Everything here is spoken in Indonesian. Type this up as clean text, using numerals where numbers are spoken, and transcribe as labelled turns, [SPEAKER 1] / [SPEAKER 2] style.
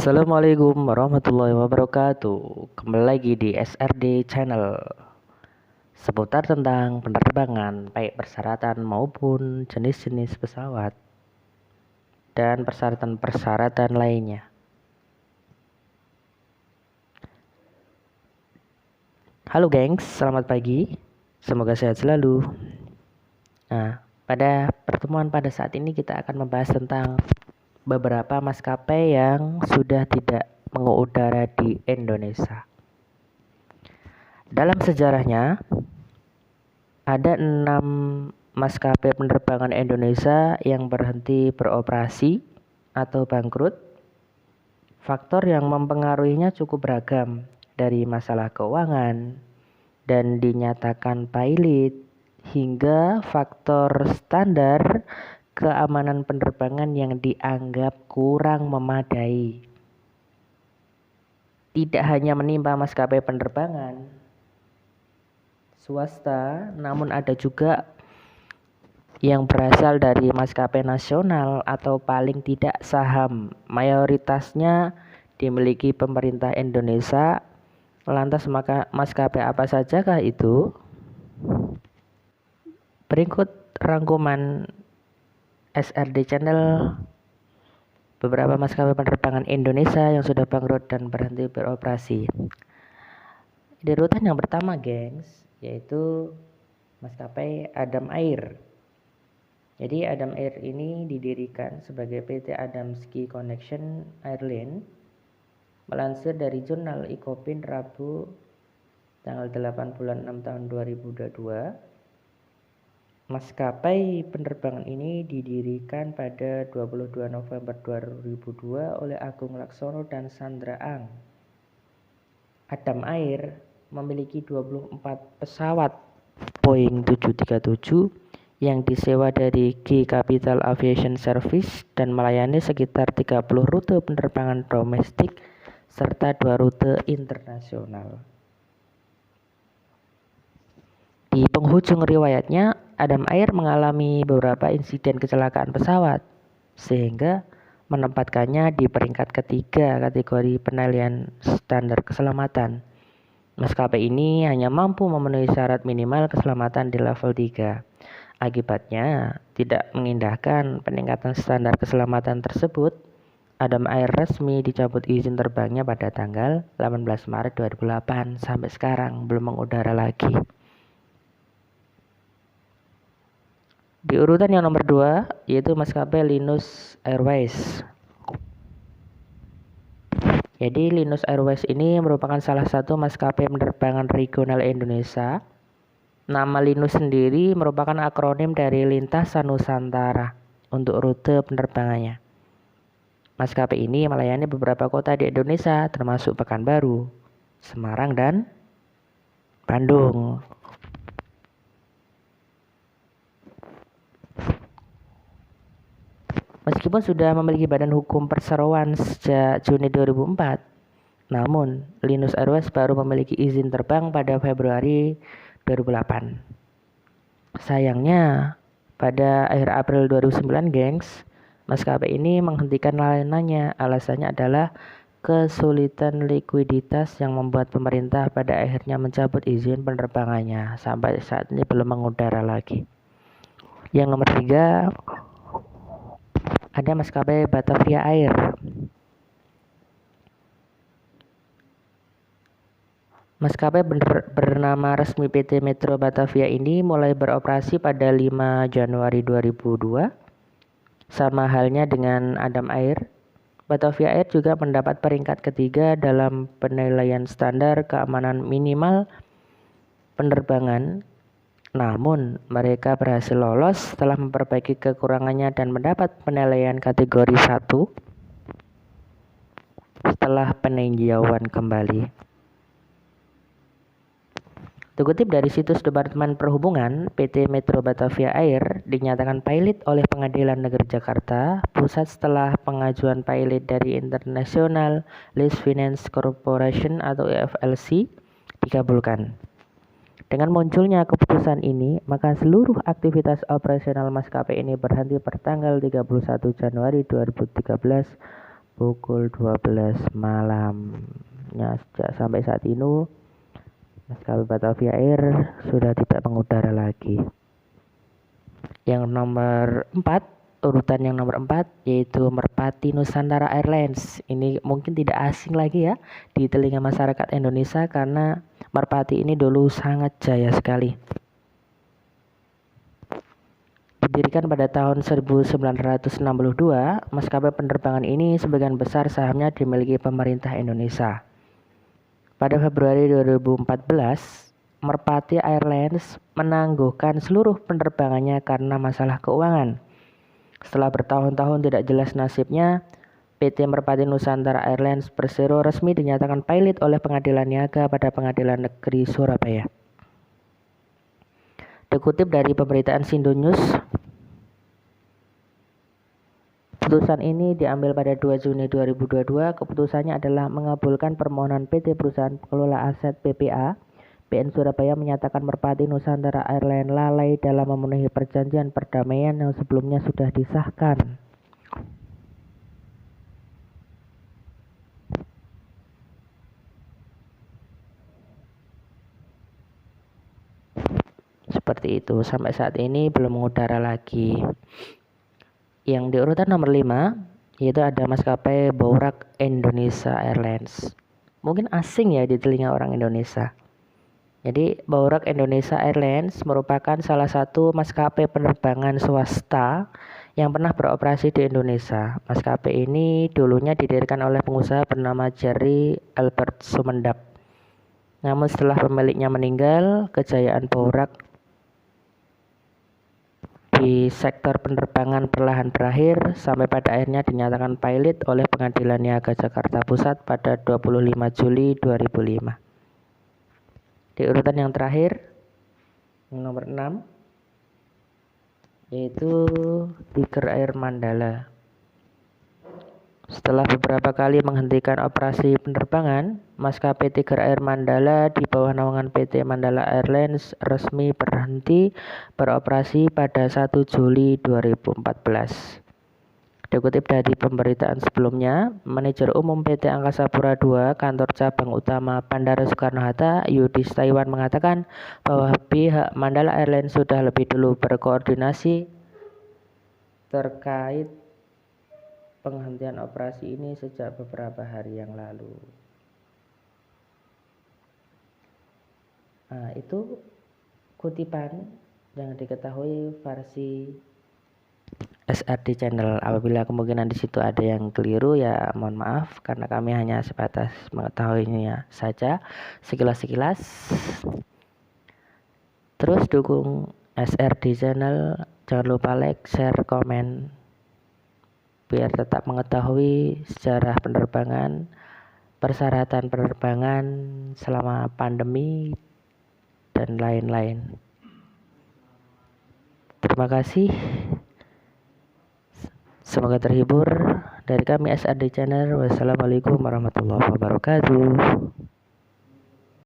[SPEAKER 1] Assalamualaikum warahmatullahi wabarakatuh. Kembali lagi di SRD Channel seputar tentang penerbangan baik persyaratan maupun jenis-jenis pesawat dan persyaratan-persyaratan lainnya. Halo gengs, selamat pagi. Semoga sehat selalu. Nah, pada pertemuan pada saat ini kita akan membahas tentang beberapa maskapai yang sudah tidak mengudara di Indonesia. Dalam sejarahnya, ada 6 maskapai penerbangan Indonesia yang berhenti beroperasi atau bangkrut. Faktor yang mempengaruhinya cukup beragam, dari masalah keuangan dan dinyatakan pilot hingga faktor standar keamanan penerbangan yang dianggap kurang memadai. Tidak hanya menimpa maskapai penerbangan swasta, namun ada juga yang berasal dari maskapai nasional atau paling tidak saham. Mayoritasnya dimiliki pemerintah Indonesia. Lantas maskapai apa sajakah itu? Berikut rangkuman SRD Channel beberapa maskapai penerbangan Indonesia yang sudah bangkrut dan berhenti beroperasi. Di urutan yang pertama, gengs, yaitu maskapai Adam Air. Jadi Adam Air ini didirikan sebagai PT Adam Ski Connection Airline. Melansir dari jurnal Ecopin Rabu tanggal 8 bulan 6 tahun 2022, maskapai penerbangan ini didirikan pada 22 November 2002 oleh Agung Laksono dan Sandra Ang. Adam Air memiliki 24 pesawat Boeing 737 yang disewa dari G Capital Aviation Service dan melayani sekitar 30 rute penerbangan domestik serta 2 rute internasional. Di penghujung riwayatnya, Adam Air mengalami beberapa insiden kecelakaan pesawat sehingga menempatkannya di peringkat ketiga kategori penilaian standar keselamatan. Maskapai ini hanya mampu memenuhi syarat minimal keselamatan di level 3. Akibatnya, tidak mengindahkan peningkatan standar keselamatan tersebut, Adam Air resmi dicabut izin terbangnya pada tanggal 18 Maret 2008. Sampai sekarang belum mengudara lagi. Di urutan yang nomor 2 yaitu maskapai Linus Airways. Jadi Linus Airways ini merupakan salah satu maskapai penerbangan regional Indonesia. Nama Linus sendiri merupakan akronim dari Lintasan Nusantara untuk rute penerbangannya. Maskapai ini melayani beberapa kota di Indonesia termasuk Pekanbaru, Semarang, dan Bandung. Meskipun sudah memiliki badan hukum perseroan sejak Juni 2004, namun Linus Airways baru memiliki izin terbang pada Februari 2008. Sayangnya, pada akhir April 2009, gengs, maskapai ini menghentikan layanannya. Alasannya adalah kesulitan likuiditas yang membuat pemerintah pada akhirnya mencabut izin penerbangannya. Sampai saat ini belum mengudara lagi. Yang nomor 3, ada maskapai Batavia Air. Maskapai bernama resmi PT Metro Batavia ini mulai beroperasi pada 5 Januari 2002. Sama halnya dengan Adam Air, Batavia Air juga mendapat peringkat ketiga dalam penilaian standar keamanan minimal penerbangan. Namun, mereka berhasil lolos setelah memperbaiki kekurangannya dan mendapat penilaian kategori 1 setelah peninjauan kembali. Dikutip dari situs Departemen Perhubungan, PT Metro Batavia Air dinyatakan pilot oleh Pengadilan Negeri Jakarta Pusat setelah pengajuan pilot dari International Lease Finance Corporation atau IFLC dikabulkan. Dengan munculnya keputusan ini, maka seluruh aktivitas operasional maskapai ini berhenti per tanggal 31 Januari 2013 pukul 12 malam. Nah, sampai saat ini maskapai Batavia Air sudah tidak mengudara lagi. Yang nomor 4, urutan yang nomor 4 yaitu Merpati Nusantara Airlines. Ini mungkin tidak asing lagi ya di telinga masyarakat Indonesia karena Merpati ini dulu sangat jaya sekali. Didirikan pada tahun 1962, maskapai penerbangan ini sebagian besar sahamnya dimiliki pemerintah Indonesia. Pada Februari 2014, Merpati Airlines menangguhkan seluruh penerbangannya karena masalah keuangan. Setelah bertahun-tahun tidak jelas nasibnya, PT Merpati Nusantara Airlines Persero resmi dinyatakan pilot oleh Pengadilan Niaga pada Pengadilan Negeri Surabaya. Dikutip dari pemberitaan Sindo News, keputusan ini diambil pada 2 Juni 2022. Keputusannya adalah mengabulkan permohonan PT Perusahaan Pengelola Aset BPA PN Surabaya menyatakan Merpati Nusantara Airlines lalai dalam memenuhi perjanjian perdamaian yang sebelumnya sudah disahkan. Seperti itu, sampai saat ini belum mengudara lagi. Yang di urutan nomor 5 yaitu ada maskapai Boerak Indonesia Airlines. Mungkin asing ya di telinga orang Indonesia. Jadi Boerak Indonesia Airlines merupakan salah satu maskapai penerbangan swasta yang pernah beroperasi di Indonesia. Maskapai ini dulunya didirikan oleh pengusaha bernama Jerry Albert Sumendap. Namun setelah pemiliknya meninggal, kejayaan Boerak di sektor penerbangan perlahan berakhir sampai pada akhirnya dinyatakan pilot oleh Pengadilan Niaga Jakarta Pusat pada 25 Juli 2005. Di urutan yang terakhir, yang nomor 6, yaitu Tiger Air Mandala. Setelah beberapa kali menghentikan operasi penerbangan, maskapai Tiger Air Mandala di bawah naungan PT Mandala Airlines resmi berhenti beroperasi pada 1 Juli 2014. Dikutip dari pemberitaan sebelumnya, Manajer Umum PT Angkasa Pura II Kantor Cabang Utama Bandara Soekarno-Hatta, Yudi Taiwan mengatakan bahwa pihak Mandala Airlines sudah lebih dulu berkoordinasi terkait penghentian operasi ini sejak beberapa hari yang lalu. Nah, itu kutipan yang diketahui versi SRD Channel. Apabila kemungkinan di situ ada yang keliru ya mohon maaf karena kami hanya sebatas mengetahuinya saja sekilas-sekilas. Terus dukung SRD Channel, jangan lupa like, share, komen biar tetap mengetahui sejarah penerbangan, persyaratan penerbangan selama pandemi dan lain-lain. Terima kasih. Semoga terhibur. Dari kami SRD Channel. Wassalamualaikum warahmatullahi wabarakatuh.